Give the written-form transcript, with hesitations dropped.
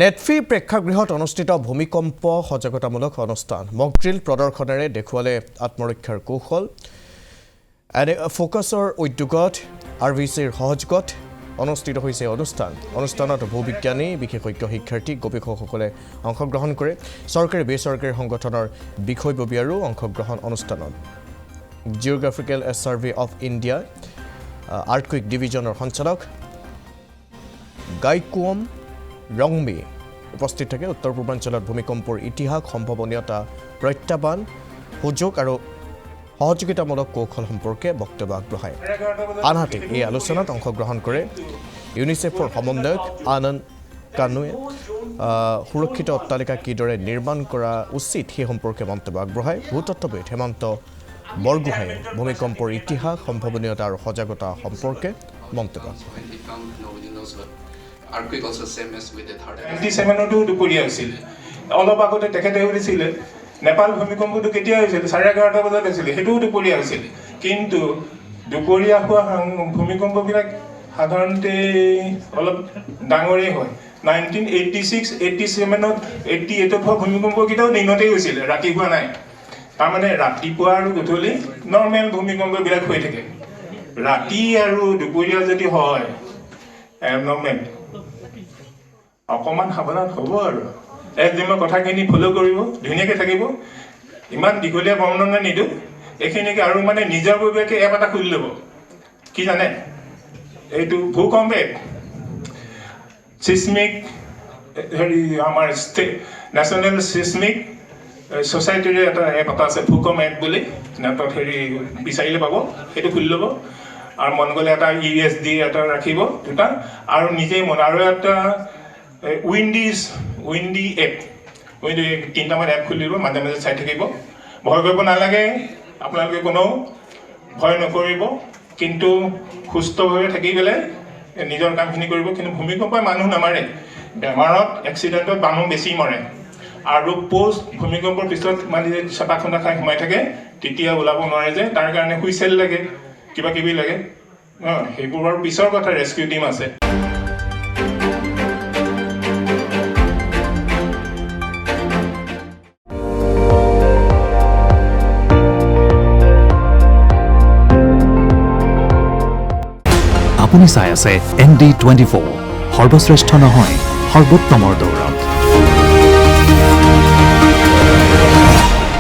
নেটফি প্ৰেক্ষাগৃহত অনুষ্ঠিত ভূমিকম্প সজাগতামূলক অনুষ্ঠান মকড্ৰিল প্ৰদৰ্শনেৰে দেখুৱালে আত্মৰক্ষাৰ কৌশল ফোকাছৰ উদ্যোগত আৰভিচিৰ সহযোগত অনুষ্ঠিত হৈছে অনুষ্ঠানত ভূবিজ্ঞানী বিশেষজ্ঞ শিক্ষাৰ্থী গৱেষকসকলে অংশগ্ৰহণ কৰে চৰকাৰী বেচৰকাৰী সংগঠনৰ বিষয়ববীয়াৰো অংশগ্ৰহণ অনুষ্ঠানত জিঅ'গ্ৰাফিকেল সাৰ্ভে অফ ইণ্ডিয়া আৰ্থকুইক ডিভিজনৰ সঞ্চালক গাইকুৱম ৰংমি উপস্থিত থাকে উত্তৰ পূৰ্বাঞ্চলত ভূমিকম্পৰ ইতিহাস সম্ভাৱনীয়তা প্ৰত্যাহ্বান সুযোগ আৰু সহযোগিতামূলক কৌশল সম্পৰ্কে বক্তব্য আগবঢ়ায় আনহাতে এই আলোচনাত অংশগ্ৰহণ কৰে ইউনিচেফৰ সমন্বয়ক আনন্দ কানুৱে সুৰক্ষিত অট্টালিকা কিদৰে নিৰ্মাণ কৰা উচিত সেই সম্পৰ্কে মন্তব্য আগবঢ়ায় ভূতত্ত্ববিদ হেমন্ত বৰগোহাঁয়ে ভূমিকম্পৰ ইতিহাস সম্ভাৱনীয়তা আৰু সজাগতা সম্পৰ্কে মন্তব্য Earthquake also same as with the third. 97টো দুপৰীয়া হৈছিল অলপ আগতে তেখেতে কৈছিল নেপাল ভূমিকম্পটো কেতিয়া হৈছিল 11:30 বজাত হৈছিল হেতু দুপৰীয়া হৈছিল কিন্তু দুপৰীয়া হোৱা ভূমিকম্পবিলাক সাধাৰণতে অলপ ডাঙৰেই হয় 1986 87ত 88ত হোৱা ভূমিকম্প কিটাও দিনতেই হৈছিল ৰাতি হোৱা নাই তাৰমানে ৰাতিপুৱা আৰু গধূলি নৰ্মেল ভূমিকম্পবিলাক হৈ থাকে ৰাতি আৰু দুপৰীয়া যদি হয় নৰ্মেল অকমান সাৱধান হ'ব আৰু একদিনৰ কথাখিনি ফলো কৰিব ধুনীয়াকৈ থাকিব ইমান দীঘলীয়া বৰ্ণনা নিদিওঁ এইখিনিকে আৰু মানে নিজৰ ববিয়াকে এপ এটা খুলি ল'ব কি জানে এইটো ভূকম্প এপ চিছমিক হেৰি আমাৰ নেশ্যনেল চিছমিক ছ'চাইটিৰ এটা এপ এটা আছে ভূকম্প এপ বুলি নেটত হেৰি বিচাৰিলে পাব সেইটো খুলি ল'ব আৰু মন গ'লে এটা ESD এটা ৰাখিব দুটা আৰু নিজেই মন আৰু এটা উইণ্ডি এপ তিনিটামান এপ খুলি দিব মাজে মাজে চাই থাকিব ভয় কৰিব নালাগে আপোনালোকে কোনো ভয় নকৰিব কিন্তু সুস্থভাৱে থাকি পেলাই নিজৰ কামখিনি কৰিব কিন্তু ভূমিকম্পই মানুহ নামাৰে বেমাৰত এক্সিডেণ্টত মানুহ বেছি মৰে আৰু পোষ্ট ভূমিকম্পৰ পিছত মানে চেপা খুন্দা খাই সোমাই থাকে তেতিয়া ওলাব নোৱাৰে যে তাৰ কাৰণে হুইচেল লাগে কিবা কিবি লাগে সেইবোৰ আৰু পিছৰ কথা ৰেস্কিউ টিম আছে আপুনি চাই আছে ND24 সৰ্বশ্ৰেষ্ঠ নহয় সৰ্বোত্তমৰ দৌৰ